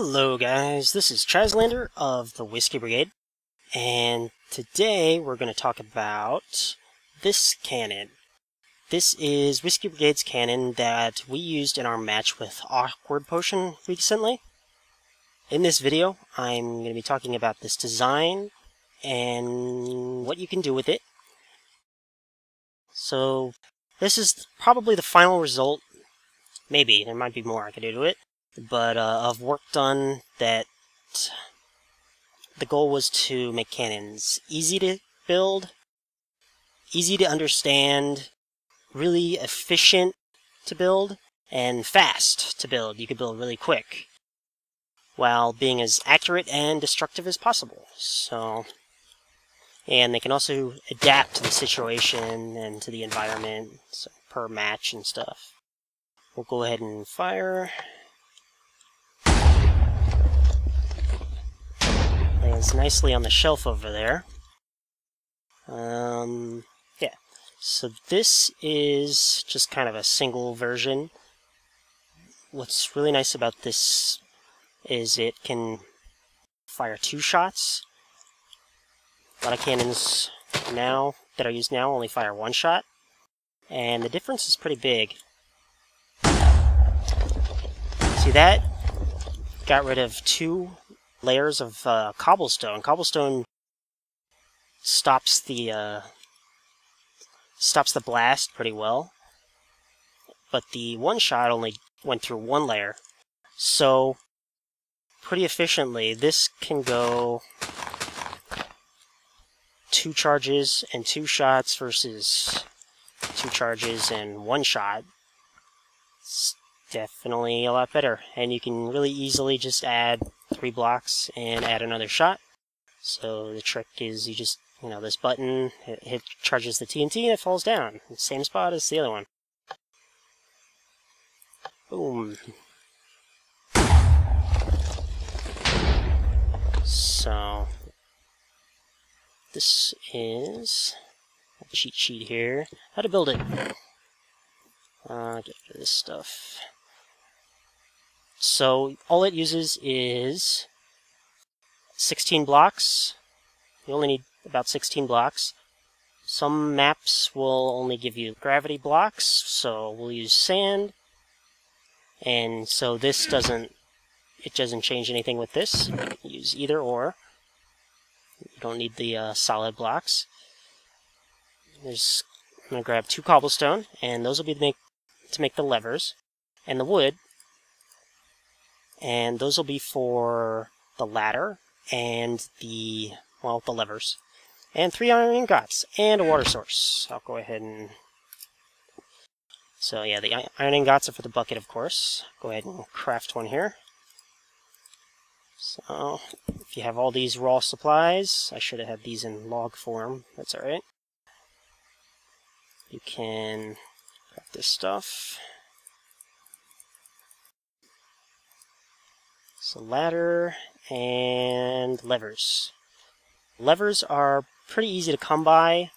Hello guys, this is TrazLander of the Whiskey Brigade, and today we're going to talk about this cannon. This is Whiskey Brigade's cannon that we used in our match with Awkward Potion recently. In this video, I'm going to be talking about this design and what you can do with it. So, this is probably the final result. Maybe, there might be more I could do to it. But of work done that the goal was to make cannons easy to build, easy to understand, really efficient to build, and fast to build. You could build really quick, while being as accurate and destructive as possible. So, and they can also adapt to the situation and to the environment, so per match and stuff. We'll go ahead and fire. Lands nicely on the shelf over there. Yeah. So this is just kind of a single version. What's really nice about this is it can fire 2 shots. A lot of cannons now that are used now only fire 1 shot, and the difference is pretty big. See that? Got rid of 2 layers of cobblestone. Cobblestone stops the blast pretty well, but the 1 shot only went through 1 layer. So pretty efficiently, this can go 2 charges and 2 shots versus 2 charges and 1 shot. It's definitely a lot better, and you can really easily just add 3 blocks and add another shot. So the trick is you just, this button, it charges the TNT and it falls down. The same spot as the other one. Boom. So this is a cheat sheet here. How to build it. Get rid of this stuff. So all it uses is 16 blocks. You only need about 16 blocks. Some maps will only give you gravity blocks, so we'll use sand. And so this doesn't change anything with this. You can use either or. You don't need the solid blocks. I'm going to grab 2 cobblestone, and those will be to make the levers, and the wood. And those will be for the ladder and the levers. And 3 iron ingots and a water source. I'll go ahead and... So yeah, the iron ingots are for the bucket, of course. Go ahead and craft one here. So, if you have all these raw supplies, I should have had these in log form. That's alright. You can craft this stuff. So ladder and levers. Levers are pretty easy to come by.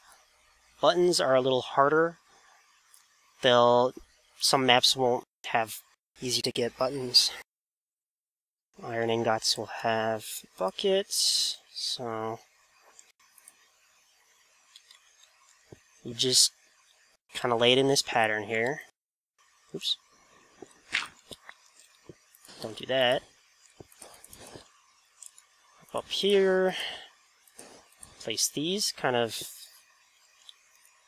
Buttons are a little harder. Some maps won't have easy to get buttons. Iron ingots will have buckets. So you just kind of lay it in this pattern here. Oops. Don't do that. Up here, place these, kind of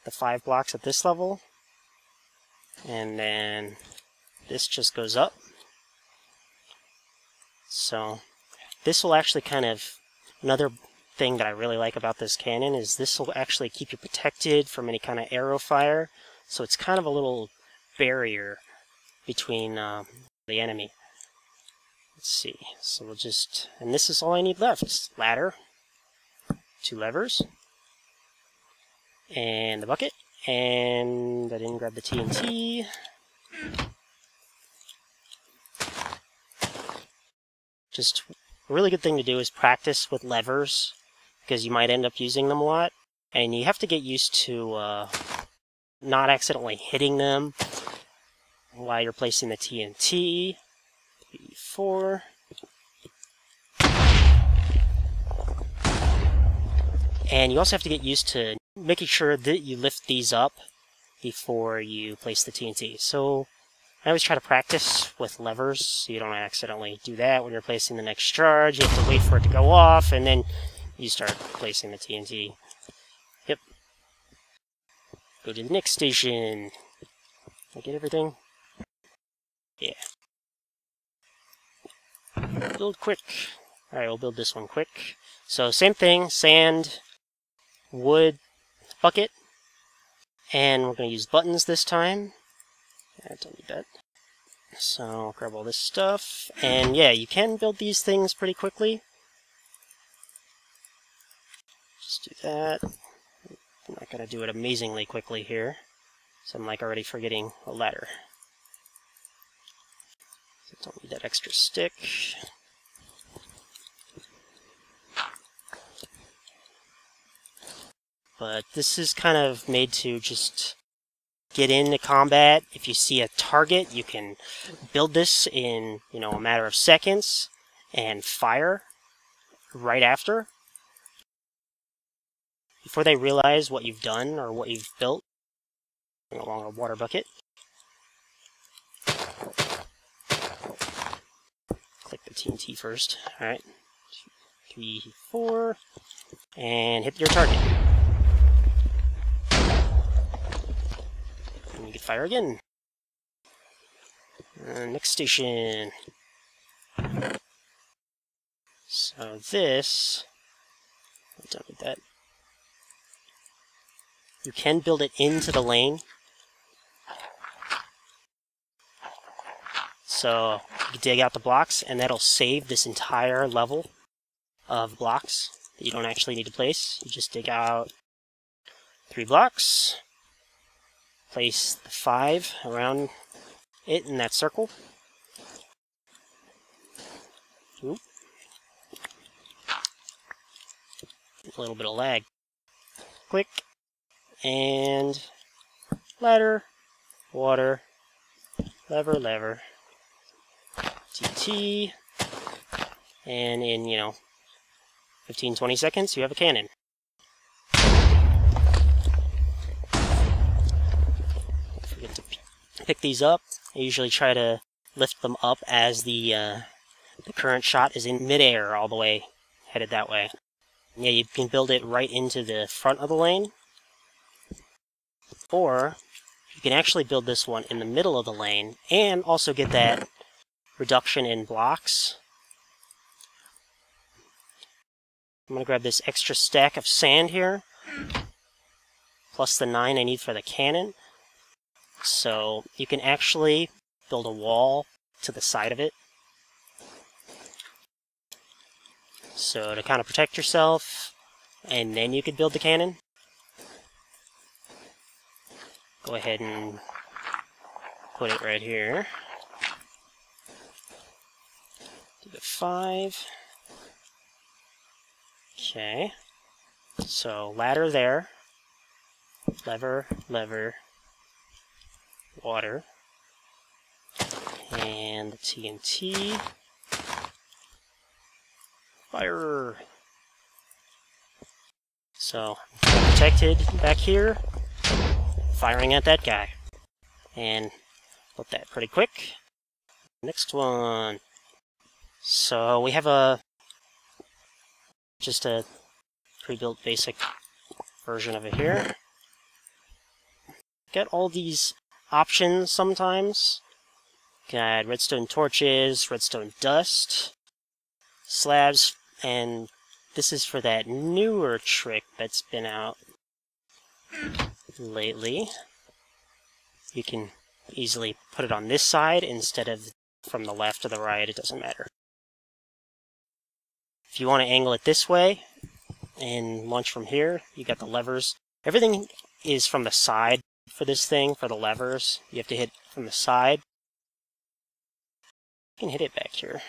the 5 blocks at this level, and then this just goes up. So this will actually kind of, another thing that I really like about this cannon is this will actually keep you protected from any kind of arrow fire, so it's kind of a little barrier between the enemy. Let's see, so we'll just, and this is all I need left. Ladder, 2 levers, and the bucket, and I didn't grab the TNT. Just a really good thing to do is practice with levers, because you might end up using them a lot, and you have to get used to not accidentally hitting them while you're placing the TNT. 3, 4. And you also have to get used to making sure that you lift these up before you place the TNT. So I always try to practice with levers so you don't accidentally do that when you're placing the next charge. You have to wait for it to go off, and then you start placing the TNT. Yep. Go to the next station. Did I get everything? Yeah. Build quick. Alright, we'll build this one quick. So same thing, sand, wood, bucket, and we're going to use buttons this time. I don't need that. So I'll grab all this stuff, and yeah, you can build these things pretty quickly. Just do that. I'm not going to do it amazingly quickly here, so I'm like already forgetting a ladder. So don't need that extra stick. But this is kind of made to just get into combat. If you see a target, you can build this in, a matter of seconds and fire right after. Before they realize what you've done or what you've built. Bring along a water bucket. Click the TNT first. Alright. 2, 3, 4. And hit your target. And you can fire again. Next station. So this... I'm done with that. You can build it into the lane. So you dig out the blocks, and that'll save this entire level of blocks that you don't actually need to place. You just dig out 3 blocks, place the 5 around it in that circle. Oop. A little bit of lag. Click, and ladder, water, lever, TT, and in, 15-20 seconds, you have a cannon. Don't forget to pick these up. I usually try to lift them up as the current shot is in midair, all the way headed that way. And yeah, you can build it right into the front of the lane, or you can actually build this one in the middle of the lane and also get that reduction in blocks. I'm going to grab this extra stack of sand here, plus the 9 I need for the cannon. So you can actually build a wall to the side of it. So to kind of protect yourself, and then you could build the cannon. Go ahead and put it right here. Do the 5. Okay. So ladder there. Lever, water. And the TNT. Fire! So, protected back here. Firing at that guy. And built that pretty quick. Next one. So we have just a pre-built basic version of it here. Get all these options sometimes. Got redstone torches, redstone dust, slabs, and this is for that newer trick that's been out lately. You can easily put it on this side instead of from the left or the right, it doesn't matter. If you want to angle it this way and launch from here, you got the levers. Everything is from the side for this thing, for the levers. You have to hit from the side. You can hit it back here.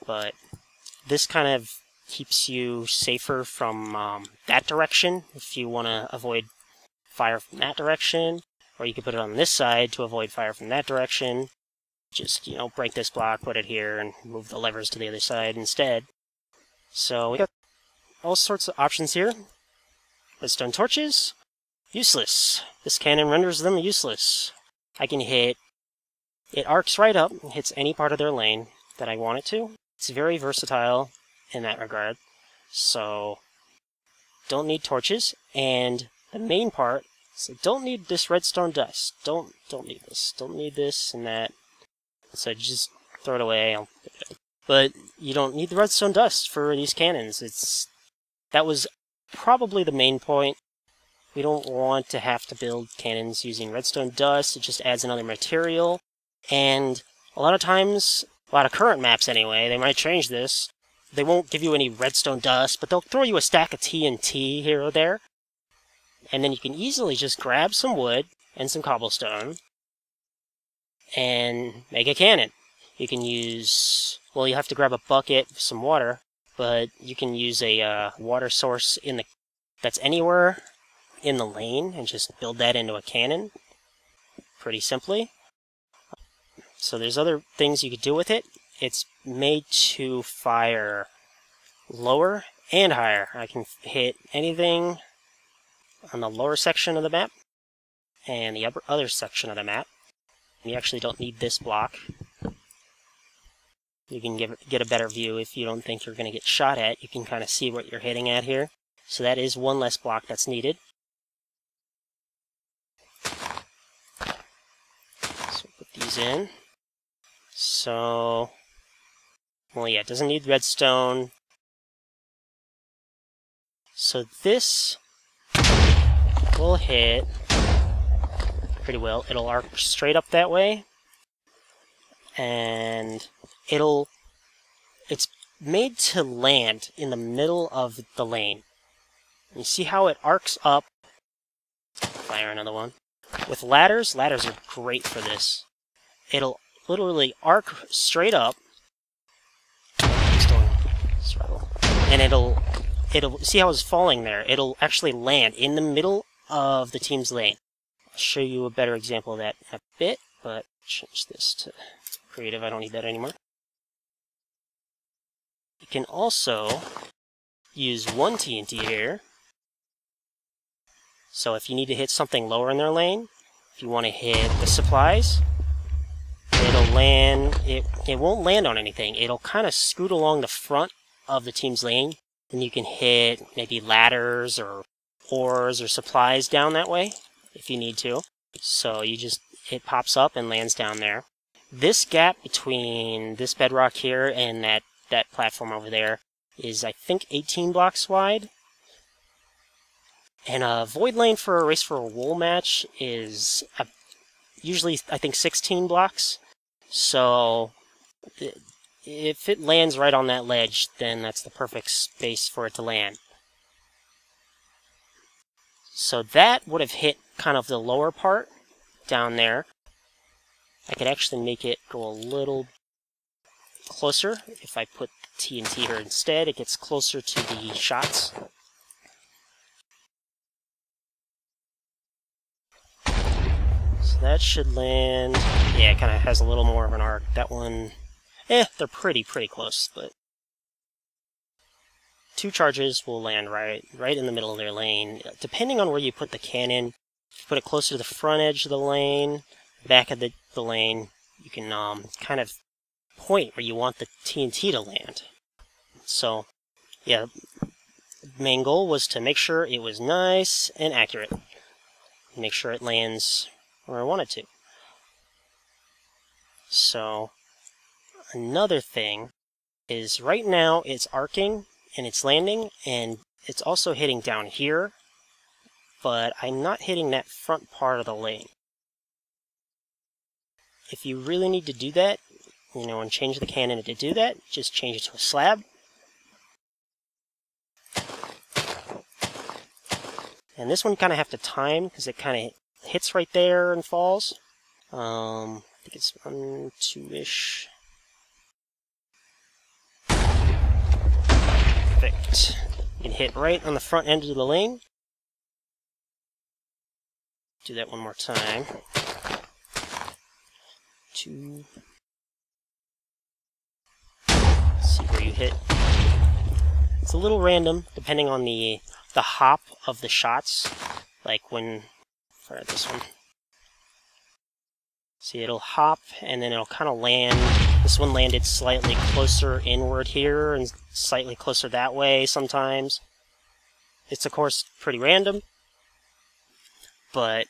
But this kind of keeps you safer from that direction if you want to avoid fire from that direction. Or you can put it on this side to avoid fire from that direction. Just, break this block, put it here, and move the levers to the other side instead. So we got all sorts of options here. Redstone torches, useless. This cannon renders them useless. I can hit... It arcs right up and hits any part of their lane that I want it to. It's very versatile in that regard. So, don't need torches. And the main part, so don't need this redstone dust. Don't need this. Don't need this and that. So just throw it away. But you don't need the redstone dust for these cannons. That was probably the main point. We don't want to have to build cannons using redstone dust. It just adds another material. And a lot of times, a lot of current maps anyway, they might change this. They won't give you any redstone dust, but they'll throw you a stack of TNT here or there. And then you can easily just grab some wood and some cobblestone and make a cannon. You can use, well, you have to grab a bucket, some water, but you can use a water source that's anywhere in the lane and just build that into a cannon pretty simply. So there's other things you could do with it. It's made to fire lower and higher. I can hit anything on the lower section of the map and the other section of the map. You actually don't need this block. You can get a better view if you don't think you're going to get shot at. You can kind of see what you're hitting at here. So that is one less block that's needed. So put these in. So, well, yeah, it doesn't need redstone. So this will hit pretty well. It'll arc straight up that way. And it's made to land in the middle of the lane. You see how it arcs up? Fire another one. With ladders are great for this. It'll literally arc straight up. And it'll see how it's falling there. It'll actually land in the middle of the team's lane. I'll show you a better example of that in a bit, but change this to creative. I don't need that anymore. You can also use one TNT here. So if you need to hit something lower in their lane, if you want to hit the supplies, it'll land, it won't land on anything. It'll kind of scoot along the front of the team's lane, and you can hit maybe ladders or ores or supplies down that way if you need to. So it pops up and lands down there. This gap between this bedrock here and that platform over there is, I think, 18 blocks wide. And a void lane for a race for a wool match is usually, I think, 16 blocks. So if it lands right on that ledge, then that's the perfect space for it to land. So that would have hit kind of the lower part down there. I could actually make it go a little closer. If I put TNT here instead, it gets closer to the shots. So that should land... Yeah, it kind of has a little more of an arc. That one... they're pretty close, but... 2 charges will land right in the middle of their lane. Depending on where you put the cannon, if you put it closer to the front edge of the lane, back of the lane, you can kind of point where you want the TNT to land. So, yeah, the main goal was to make sure it was nice and accurate. Make sure it lands where I want it to. So, another thing is right now it's arcing and it's landing, and it's also hitting down here, but I'm not hitting that front part of the lane. If you really need to do that, and change the cannon to do that, just change it to a slab. And this one you kind of have to time, because it kind of hits right there and falls. I think it's 1, 2-ish. Perfect. You can hit right on the front end of the lane. Do that one more time. 2. See where you hit. It's a little random, depending on the hop of the shots. Like when, for this one. See, it'll hop, and then it'll kind of land. This one landed slightly closer inward here, and slightly closer that way sometimes. It's, of course, pretty random, but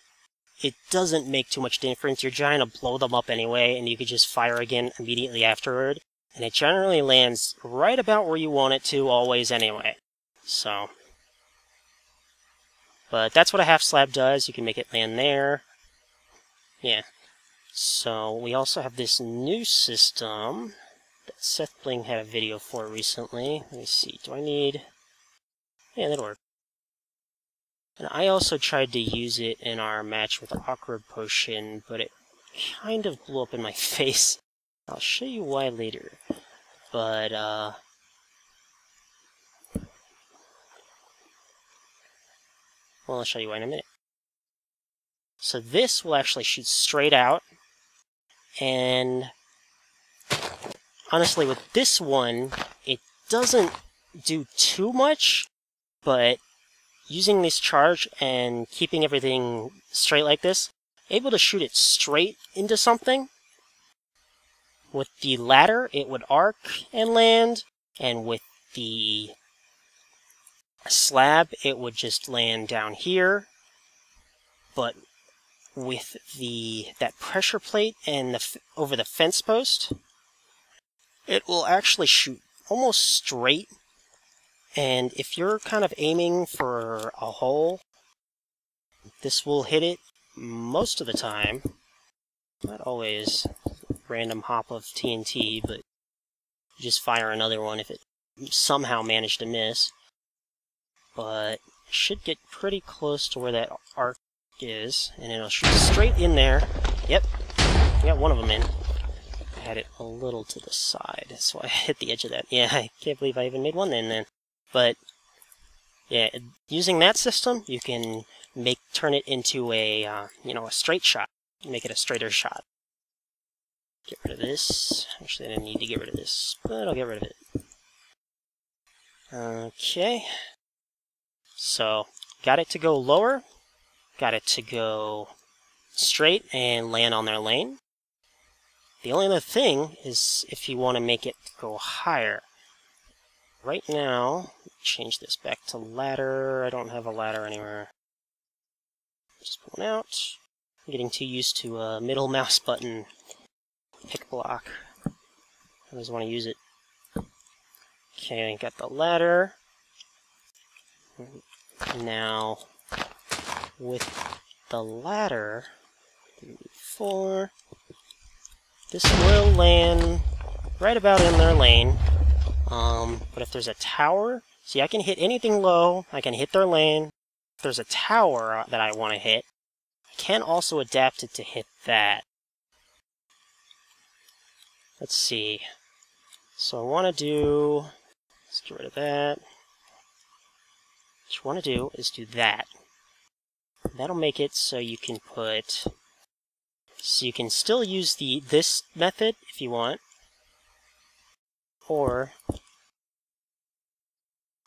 it doesn't make too much difference. You're trying to blow them up anyway, and you could just fire again immediately afterward. And it generally lands right about where you want it to always anyway. So, but that's what a half slab does. You can make it land there. Yeah. So we also have this new system that Seth Bling had a video for recently. Let me see. Do I need... Yeah, that'll work. And I also tried to use it in our match with Awkward Potion, but it kind of blew up in my face. I'll show you why later. But, well, I'll show you why in a minute. So this will actually shoot straight out. And honestly, with this one, it doesn't do too much, but using this charge and keeping everything straight like this, able to shoot it straight into something. With the ladder, it would arc and land, and with the slab, it would just land down here. But with that pressure plate and over the fence post, it will actually shoot almost straight. And if you're kind of aiming for a hole, this will hit it most of the time. Not always. Random hop of TNT, but just fire another one if it somehow managed to miss. But it should get pretty close to where that arc is, and it'll shoot straight in there. Yep, I got one of them in. I had it a little to the side, so I hit the edge of that. Yeah, I can't believe I even made one then. But yeah, using that system, you can turn it into a a straight shot. Make it a straighter shot. Get rid of this. Actually, I didn't need to get rid of this, but I'll get rid of it. Okay. So, got it to go lower. Got it to go straight and land on their lane. The only other thing is if you want to make it go higher. Right now, change this back to ladder. I don't have a ladder anywhere. Just pull it out. I'm getting too used to a middle mouse button pick block. I just want to use it. Okay, I got the ladder. Now, with the ladder, 3, 4, this will land right about in their lane. But if there's a tower, see, I can hit anything low, I can hit their lane. If there's a tower that I want to hit, I can also adapt it to hit that. Let's see. So I want to do, let's get rid of that. What you want to do is do that. That'll make it so you can so you can still use this method if you want, or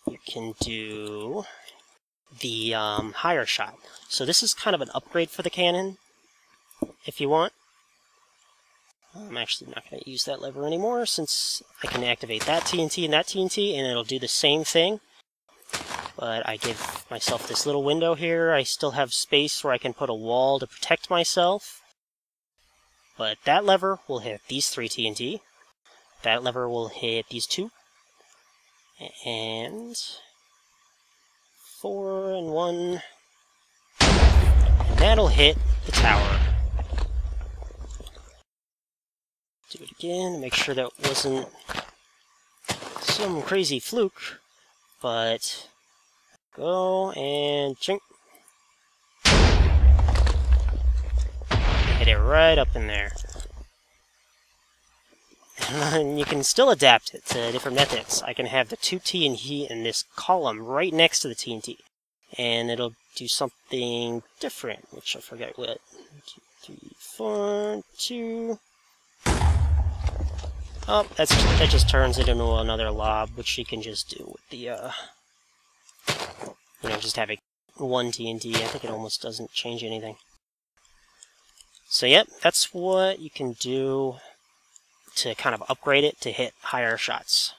you can do the higher shot. So this is kind of an upgrade for the cannon, if you want. I'm actually not going to use that lever anymore, since I can activate that TNT and that TNT, and it'll do the same thing. But I give myself this little window here. I still have space where I can put a wall to protect myself. But that lever will hit these 3 TNT. That lever will hit these 2. And 4 and 1. And that'll hit the tower. Do it again to make sure that wasn't some crazy fluke. But go and chink. Hit it right up in there. And you can still adapt it to different methods. I can have the 2 TNT in this column right next to the TNT. And it'll do something different, which I forget what. 1, 2, 3, 4, 2. Oh, that just turns it into another lob, which you can just do with the, just having one TNT. I think it almost doesn't change anything. So yep, that's what you can do to kind of upgrade it to hit higher shots.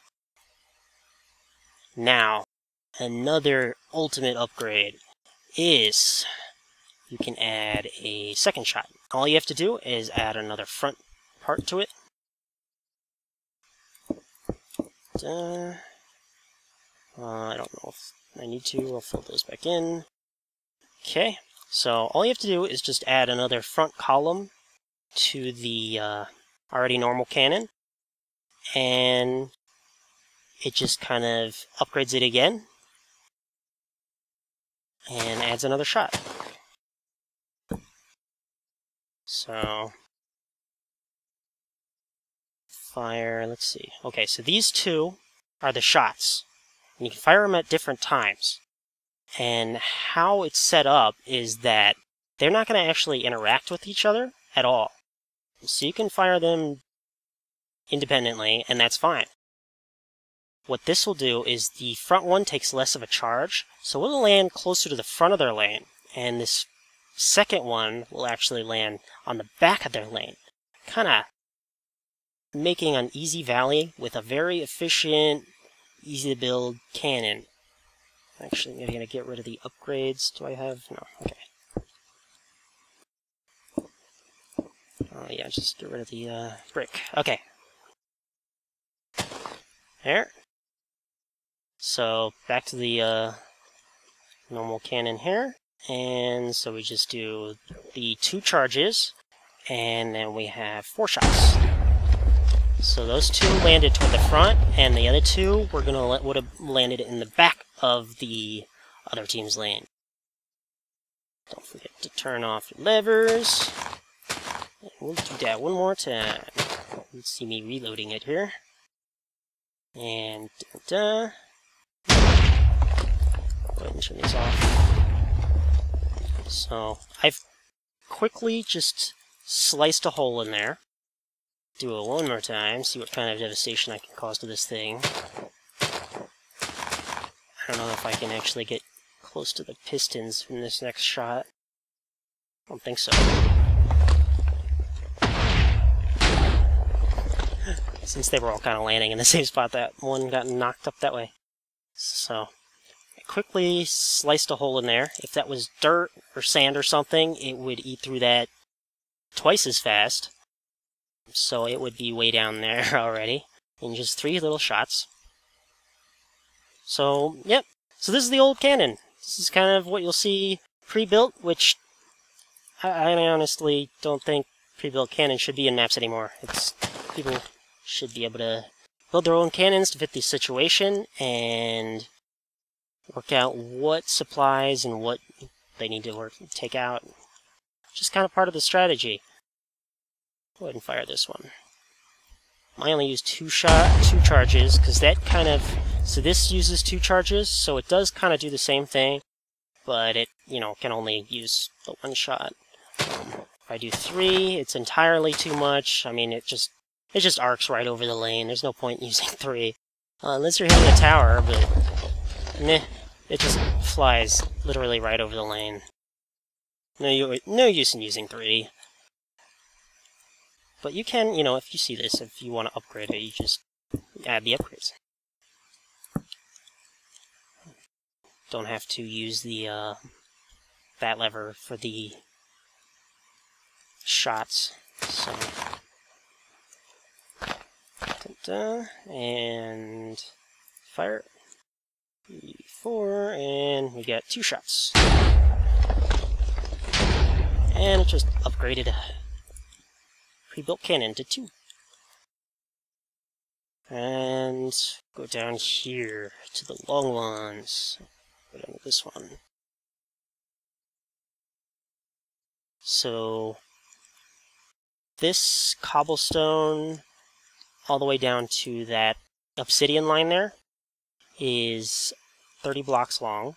Now, another ultimate upgrade is you can add a second shot. All you have to do is add another front part to it. I don't know if I need to. I'll fill those back in. Okay, so all you have to do is just add another front column to the already normal cannon, and it just kind of upgrades it again and adds another shot. So, fire, let's see. Okay, so these two are the shots. And you can fire them at different times. And how it's set up is that they're not going to actually interact with each other at all. So you can fire them independently, and that's fine. What this will do is the front one takes less of a charge, so it'll land closer to the front of their lane, and this second one will actually land on the back of their lane, kind of making an easy valley with a very efficient, easy to build cannon. Actually, maybe I'm going to get rid of the upgrades. Do I have? No. Okay. Oh yeah, just get rid of the brick. Okay. There. So, back to the normal cannon here. And so we just do the 2 charges, and then we have 4 shots. So those 2 landed toward the front, and the other 2 would have landed in the back of the other team's lane. Don't forget to turn off your levers. And we'll do that one more time. Let's see me reloading it here. And go ahead and turn these off. So I've quickly just sliced a hole in there. Do it one more time, see what kind of devastation I can cause to this thing. I don't know if I can actually get close to the pistons in this next shot. I don't think so. Since they were all kind of landing in the same spot, that one got knocked up that way. So, I quickly sliced a hole in there. If that was dirt or sand or something, it would eat through that twice as fast. So it would be way down there already, in just 3 little shots. So, yep. So this is the old cannon. This is kind of what you'll see pre-built, which I honestly don't think pre-built cannons should be in maps anymore. People should be able to build their own cannons to fit the situation and work out what supplies and what they need to take out. Just kind of part of the strategy. Go ahead and fire this one. I only use 2 charges, because that kind of... So this uses 2 charges, so it does kind of do the same thing, but it, can only use the 1 shot. If I do 3, it's entirely too much. I mean, it just arcs right over the lane. There's no point in using 3. Unless you're hitting a tower, but... Meh. It just flies literally right over the lane. No use in using 3. But you can, if you see this, if you want to upgrade it, you just add the upgrades. Don't have to use the that lever for the shots. So, and fire. 4, and we got 2 shots. And it just upgraded a pre-built cannon to 2. And go down here to the long ones. Go down to this one. So this cobblestone all the way down to that obsidian line there is 30 blocks long.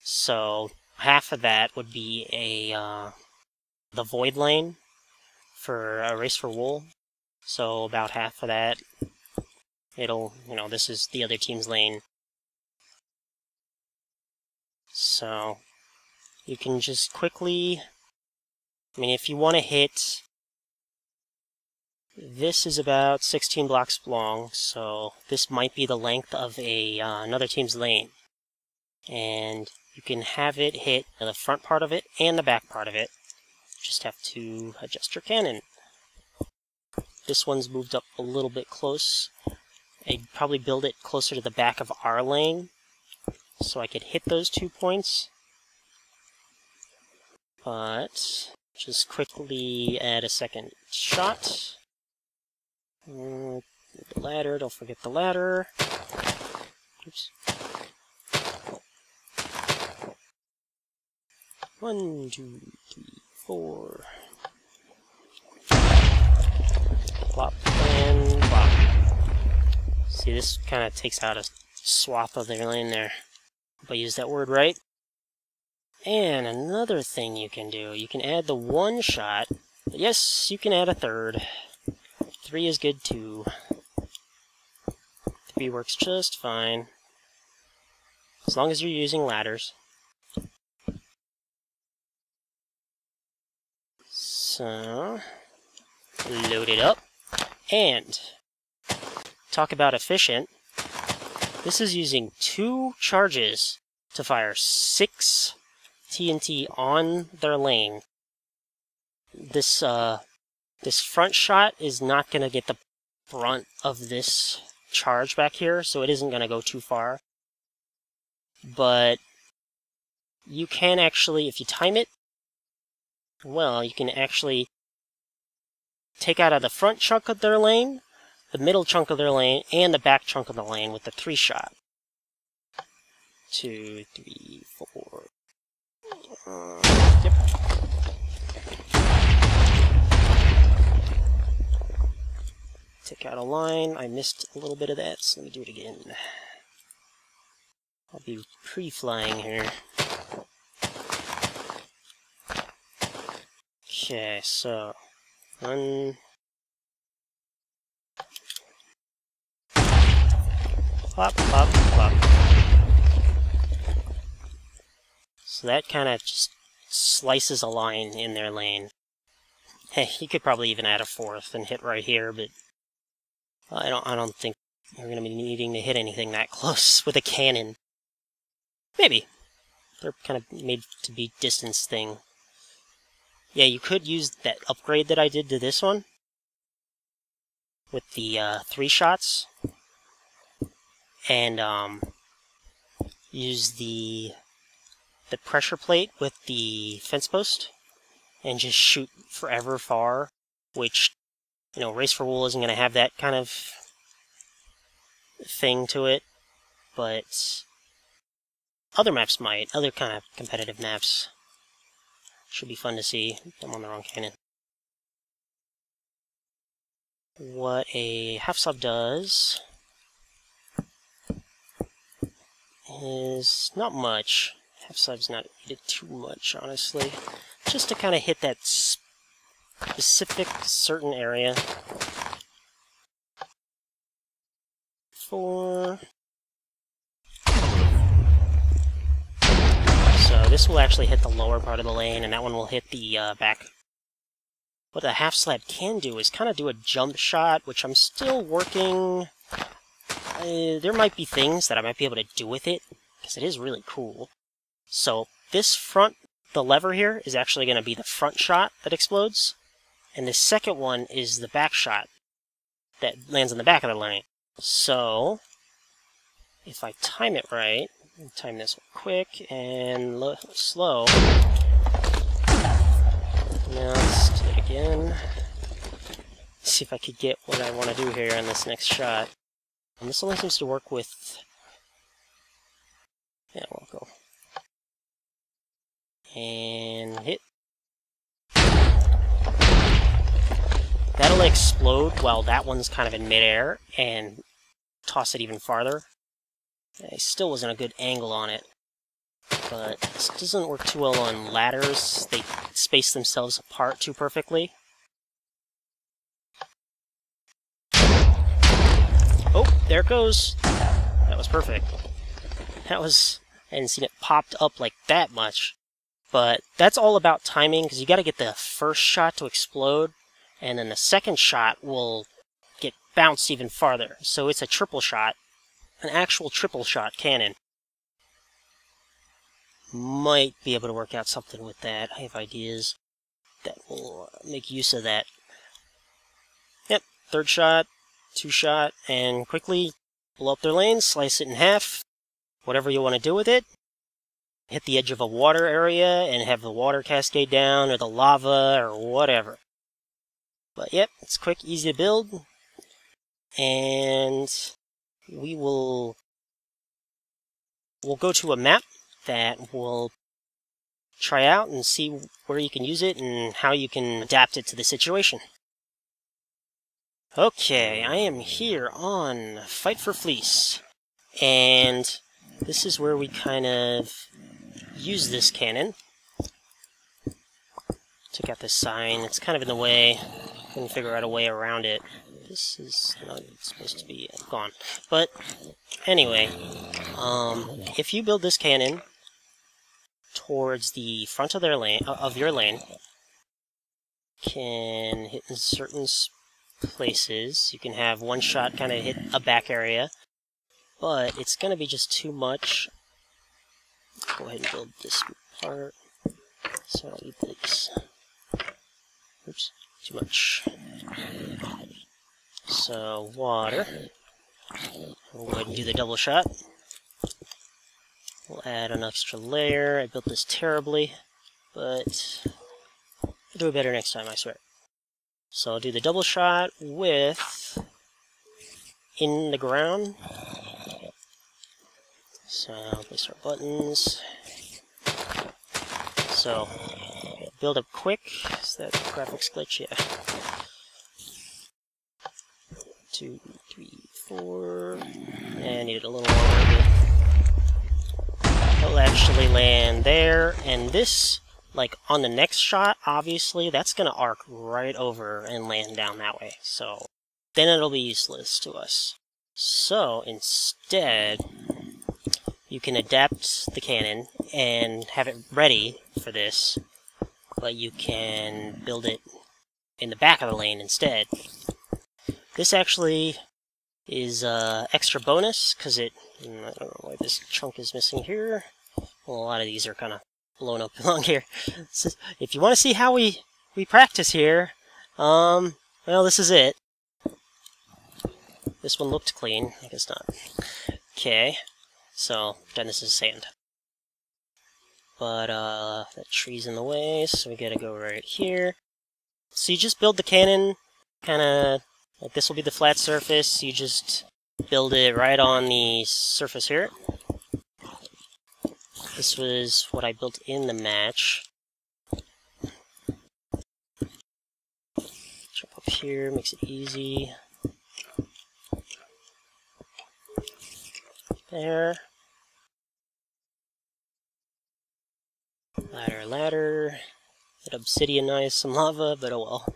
So half of that would be the void lane for a race for wool. So about half of that, it'll, this is the other team's lane. So you can just quickly, if you want to hit, this is about 16 blocks long, so this might be the length of another team's lane. And you can have it hit the front part of it and the back part of it. Just have to adjust your cannon. This one's moved up a little bit close. I'd probably build it closer to the back of our lane, so I could hit those 2 points. But just quickly add a second shot. The ladder, don't forget the ladder. Oops. 1, 2, 3, 4. Plop and plop. See, this kind of takes out a swath of their lane there. Hope I used that word right. And another thing you can do, you can add the 1 shot. But yes, you can add a 3rd. 3 is good too. 3 works just fine. As long as you're using ladders. So, load it up. And, talk about efficient. This is using 2 charges to fire 6 TNT on their lane. This front shot is not going to get the brunt of this charge back here, so it isn't going to go too far. But you can actually, if you time it well, you can actually take out of the front chunk of their lane, the middle chunk of their lane, and the back chunk of the lane with the 3 shot. 2, 3, 4. Yep. Take out a line. I missed a little bit of that, so let me do it again. I'll be pre-flying here. Okay, so 1. Plop, plop, plop. So that kind of just slices a line in their lane. Hey, you could probably even add a 4th and hit right here, but I don't think you're going to be needing to hit anything that close with a cannon. Maybe. They're kind of made to be distance thing. Yeah, you could use that upgrade that I did to this one with the 3 shots, and use the pressure plate with the fence post, and just shoot forever far, which, Race for Wool isn't going to have that kind of thing to it, but other maps might, other kind of competitive maps. Should be fun to see. I'm on the wrong cannon. What a half slab does is not much. Half slab's not needed too much, honestly. Just to kind of hit that specific certain area. 4. So this will actually hit the lower part of the lane, and that one will hit the back. What the half slab can do is kind of do a jump shot, which I'm still working. There might be things that I might be able to do with it, because it is really cool. So this front, the lever here, is actually going to be the front shot that explodes, and the second one is the back shot that lands on the back of the lane. So if I time it right, time this one quick and slow. Now let's do it again. See if I could get what I want to do here on this next shot. And this only seems to work with... Yeah, we'll go. And hit. That'll explode while that one's kind of in midair and toss it even farther. I still wasn't a good angle on it, but this doesn't work too well on ladders. They space themselves apart too perfectly. there it goes. That was perfect. That was... I hadn't seen it popped up like that much. But that's all about timing, because you got to get the first shot to explode, and then the second shot will get bounced even farther. So it's a triple shot, an actual triple shot cannon. Might be able to work out something with that. I have ideas that will make use of that. Yep, third shot, two shot, and quickly blow up their lane, slice it in half, whatever you want to do with it. Hit the edge of a water area and have the water cascade down, or the lava, or whatever. But yep, it's quick, easy to build. And we'll go to a map that we'll try out and see where you can use it and how you can adapt it to the situation. Okay, I am here on Fight for Fleece. And this is where we kind of use this cannon. Took out this sign, it's kind of in the way. Couldn't figure out a way around it. This is not supposed to be gone. But anyway, if you build this cannon towards the front of their lane, your lane, can hit in certain places. You can have one shot kind of hit a back area, but it's going to be just too much. Go ahead and build this part. So I'll leave these. Oops, too much. So water. We'll go ahead and do the double shot. We'll add an extra layer. I built this terribly, but I'll do it better next time, I swear. So I'll do the double shot with in the ground. So place our buttons. So build up quick. Is that graphics glitch? Yeah. 2, 3, 4. And I need it a little longer. It'll actually land there, and this, like on the next shot, obviously, that's gonna arc right over and land down that way. So then it'll be useless to us. So instead, you can adapt the cannon and have it ready for this, but you can build it in the back of the lane instead. This actually is extra bonus, because I don't know why this chunk is missing here. Well, a lot of these are kind of blown up along here. So if you want to see how we practice here, well, this is it. This one looked clean. I guess not. Okay, so then this is sand. But that tree's in the way, so we gotta go right here. So you just build the cannon, kind of like this will be the flat surface. You just build it right on the surface here. This was what I built in the match. Jump up here, makes it easy. There. Ladder, ladder. That obsidian nice, some lava, but oh well.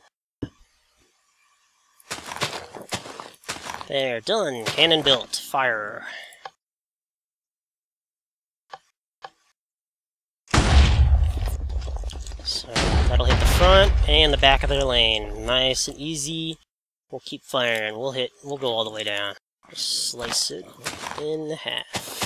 There, done. Cannon built. Fire. So that'll hit the front and the back of their lane. Nice and easy. We'll keep firing. We'll go all the way down. Just slice it in half.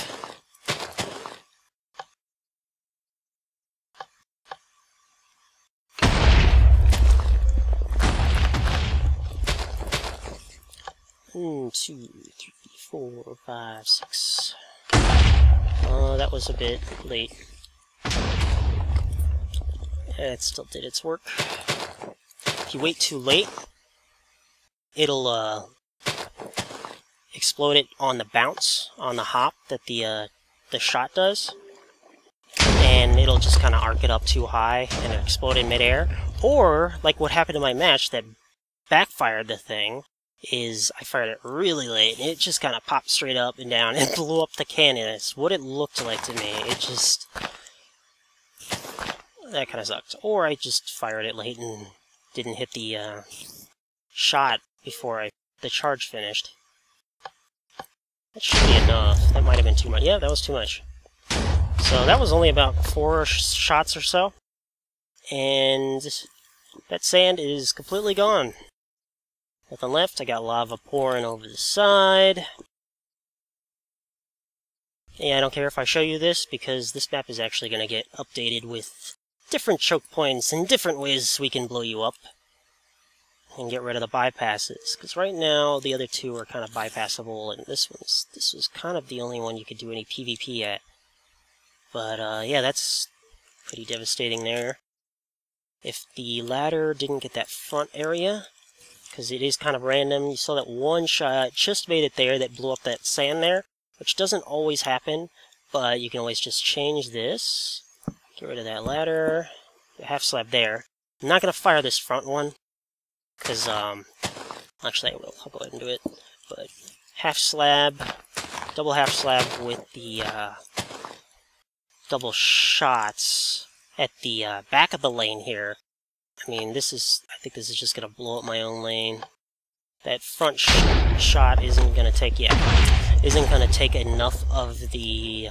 One, 2, 3, 4, 5, 6. That was a bit late. It still did its work. If you wait too late, it'll explode it on the bounce, on the hop that the shot does, and it'll just kind of arc it up too high and explode in midair. Or, like what happened in my match that backfired the thing, is I fired it really late, and it just kind of popped straight up and down and blew up the cannon. It's what it looked like to me. It just... that kind of sucked. Or I just fired it late and didn't hit the shot before the charge finished. That should be enough. That might have been too much. Yeah, that was too much. So that was only about 4 shots or so. And that sand is completely gone. Nothing left. I got lava pouring over the side. Yeah, I don't care if I show you this, because this map is actually going to get updated with different choke points and different ways we can blow you up. And get rid of the bypasses. Because right now, the other two are kind of bypassable, and this was kind of the only one you could do any PvP at. But, yeah, that's pretty devastating there. If the ladder didn't get that front area, because it is kind of random, you saw that one shot just made it there that blew up that sand there, which doesn't always happen, but you can always just change this. Get rid of that ladder. Half slab there. I'm not going to fire this front one, because, actually I will. I'll go ahead and do it. But half slab, double half slab with the, double shots at the, back of the lane here. I mean, I think this is just going to blow up my own lane. That front shot isn't going to take enough of the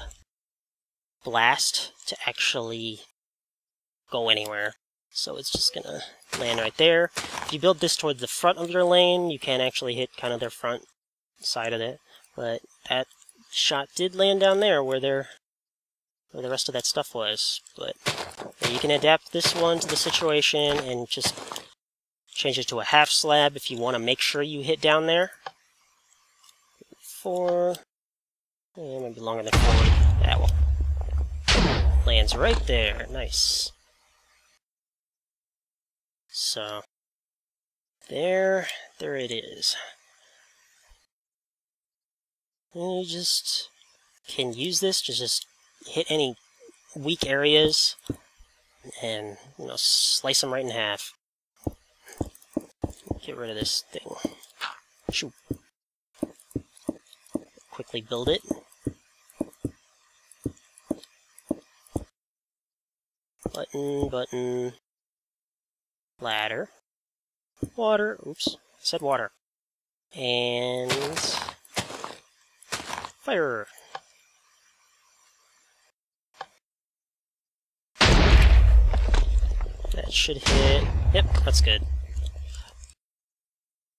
blast to actually go anywhere. So it's just going to land right there. If you build this towards the front of your lane, you can actually hit kind of their front side of it. But that shot did land down there where the rest of that stuff was. But yeah, you can adapt this one to the situation and just change it to a half slab if you want to make sure you hit down there. 4. Yeah, maybe longer than 4. Yeah, well. Lands right there. Nice. So, there it is. And you just can use this to just hit any weak areas and, you know, slice them right in half. Get rid of this thing. Shoot. Quickly build it. Button. Ladder. Water. Oops. I said water. And fire. That should hit. Yep, that's good.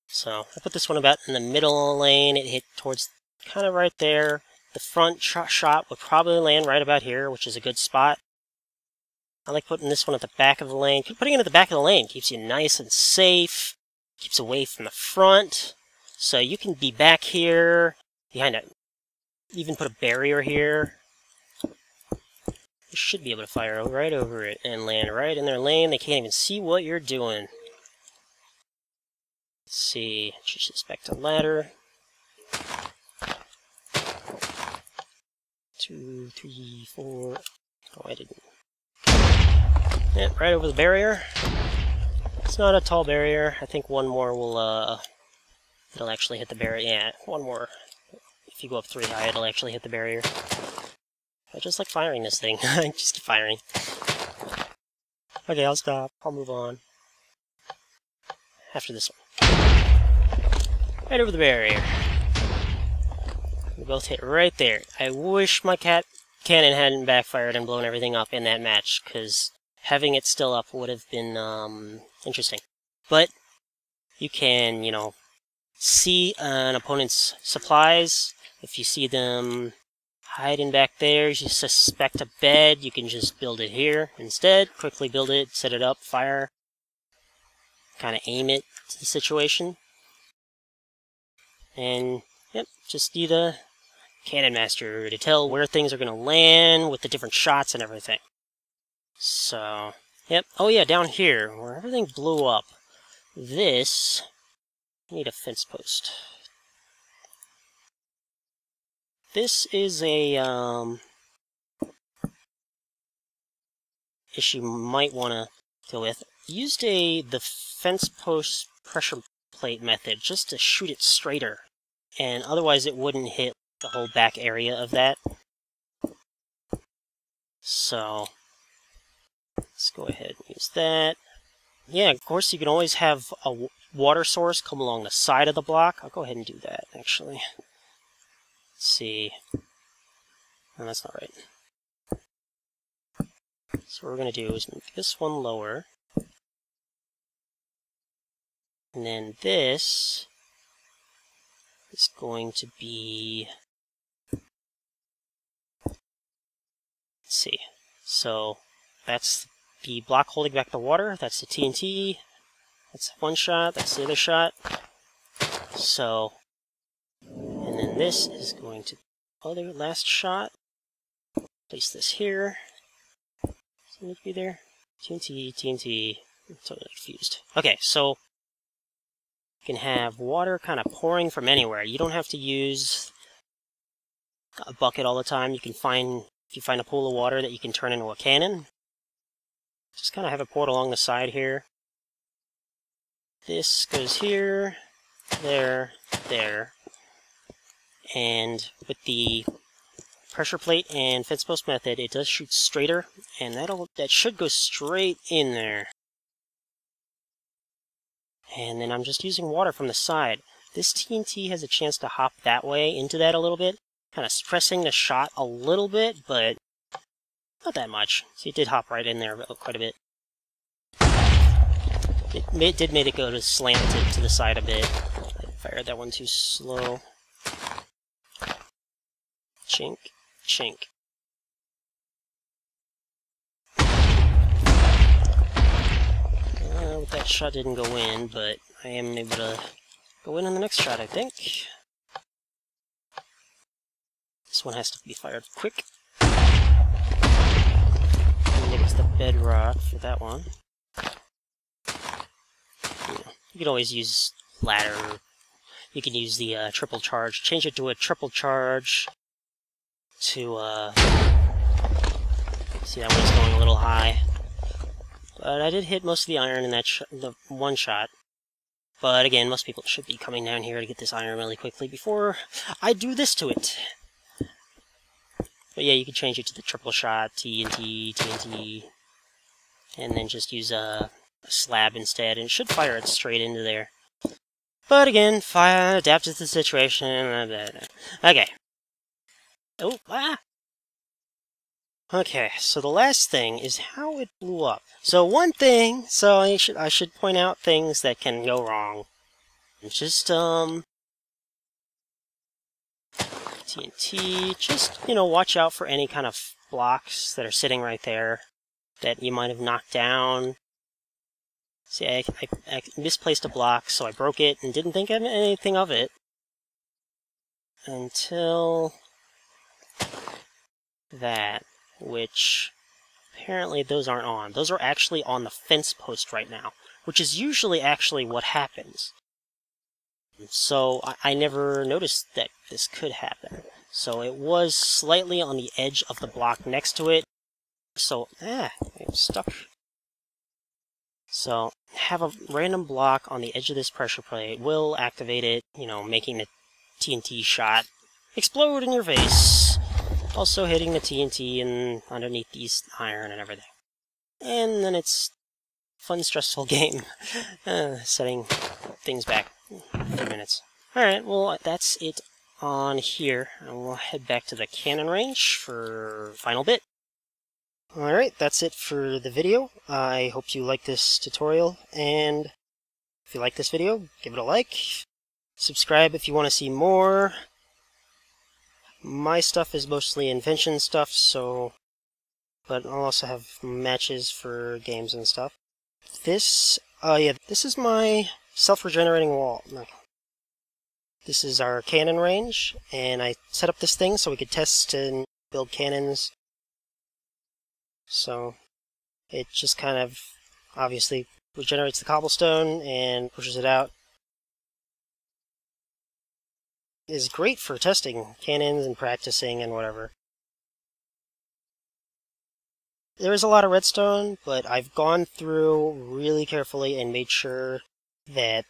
So, I put this one about in the middle of the lane. It hit towards kind of right there. The front shot would probably land right about here, which is a good spot. I like putting this one at the back of the lane. Putting it at the back of the lane keeps you nice and safe. Keeps away from the front. So you can be back here, behind it. Even put a barrier here. You should be able to fire right over it and land right in their lane. They can't even see what you're doing. Let's see. Change this back to ladder. 2, 3, 4. Oh, I didn't. Yeah, right over the barrier. It's not a tall barrier. I think one more will, it'll actually hit the barrier. Yeah, one more. If you go up 3 high, it'll actually hit the barrier. I just like firing this thing. I just keep firing. Okay, I'll stop. I'll move on. After this one. Right over the barrier. We both hit right there. I wish my cat cannon hadn't backfired and blown everything up in that match, because having it still up would have been interesting. But you can, you know, see an opponent's supplies. If you see them hiding back there, you suspect a bed, you can just build it here instead. Quickly build it, set it up, fire. Kind of aim it to the situation. And, yep, just need a Cannon Master to tell where things are going to land with the different shots and everything. So, yep. Oh yeah, down here, where everything blew up. This, I need a fence post. This is a, issue you might want to deal with. Used the fence post pressure plate method just to shoot it straighter. And otherwise it wouldn't hit the whole back area of that. So, let's go ahead and use that. Yeah, of course you can always have a water source come along the side of the block. I'll go ahead and do that, actually. Let's see. No, that's not right. So what we're going to do is make this one lower. And then this is going to be... Let's see. So that's the block holding back the water. That's the TNT. That's one shot. That's the other shot. So, and then this is going to... Other last shot. Place this here. Does it need to be there? TNT, TNT. I'm totally confused. Okay, so you can have water kind of pouring from anywhere. You don't have to use a bucket all the time. You can find, if you find a pool of water that you can turn into a cannon, just kind of have it poured along the side here. This goes here, there, there. And with the pressure plate and fence post method, it does shoot straighter, and that should go straight in there. And then I'm just using water from the side. This TNT has a chance to hop that way into that a little bit, kind of stressing the shot a little bit, but not that much. See, it did hop right in there quite a bit. It did make it go to slanted to the side a bit. I fired that one too slow. Chink, chink. That shot didn't go in, but I am able to go in on the next shot, I think. This one has to be fired quick. And it gets the bedrock for that one. You can always use ladder. You can use the triple charge. Change it to a triple charge to, see, that one's going a little high. But I did hit most of the iron in that the one shot. But again, most people should be coming down here to get this iron really quickly before I do this to it. But yeah, you can change it to the triple shot, TNT, TNT, and then just use a slab instead, and it should fire it straight into there. But again, adapt to the situation. Okay. Oh, ah! Okay, so the last thing is how it blew up. So one thing, so I should point out things that can go wrong. Just TNT, just, you know, watch out for any kind of blocks that are sitting right there that you might have knocked down. See, I misplaced a block, so I broke it and didn't think anything of it until that, which apparently those aren't on. Those are actually on the fence post right now, which is usually actually what happens. So I never noticed that this could happen. So it was slightly on the edge of the block next to it. So, I'm stuck. So, have a random block on the edge of this pressure plate will activate it, you know, making the TNT shot explode in your face. Also hitting the TNT and underneath these iron and everything. And then it's a fun, stressful game. Setting things back a few minutes. Alright, well, that's it on here. And we'll head back to the cannon range for final bit. Alright, that's it for the video. I hope you like this tutorial, and if you like this video, give it a like. Subscribe if you want to see more. My stuff is mostly invention stuff, so... but I'll also have matches for games and stuff. This, this is my self-regenerating wall. This is our cannon range, and I set up this thing so we could test and build cannons. So, it just kind of, obviously, regenerates the cobblestone and pushes it out. It is great for testing cannons and practicing and whatever. There is a lot of redstone, but I've gone through really carefully and made sure that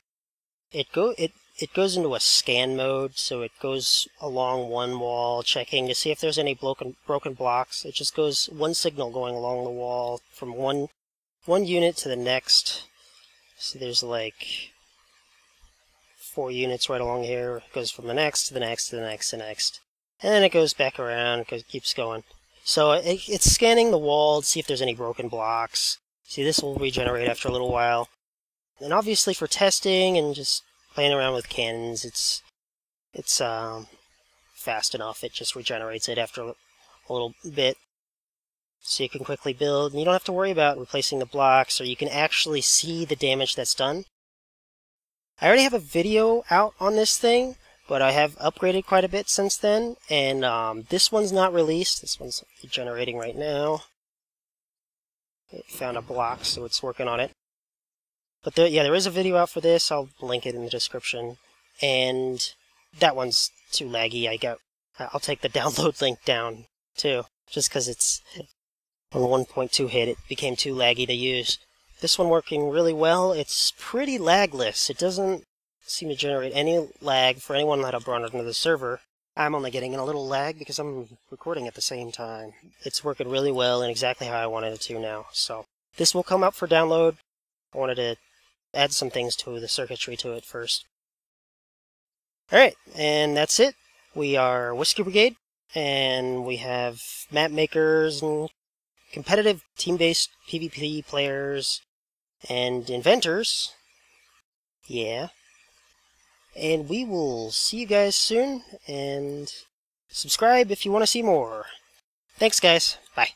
it goes into a scan mode, so it goes along one wall, checking to see if there's any broken blocks. It just goes one signal going along the wall from one unit to the next. So there's like 4 units right along here. It goes from the next to the next to the next to the next. And then it goes back around, keeps going. So it's scanning the wall to see if there's any broken blocks. See, this will regenerate after a little while. And obviously for testing and just playing around with cannons, it's fast enough. It just regenerates it after a little bit. So you can quickly build, and you don't have to worry about replacing the blocks, or you can actually see the damage that's done. I already have a video out on this thing, but I have upgraded quite a bit since then, and this one's not released. This one's generating right now. It found a block, so it's working on it. But there is a video out for this. I'll link it in the description. And that one's too laggy. I'll take the download link down, too, just because it's on 1.2 hit. It became too laggy to use. This one working really well. It's pretty lagless. It doesn't seem to generate any lag for anyone that I've brought onto the server. I'm only getting a little lag because I'm recording at the same time. It's working really well and exactly how I wanted it to now. So this will come up for download. I wanted to add some things to the circuitry to it first. Alright, and that's it. We are Whiskey Brigade, and we have map makers and competitive team-based PvP players and inventors. Yeah. And we will see you guys soon, and subscribe if you want to see more. Thanks, guys. Bye.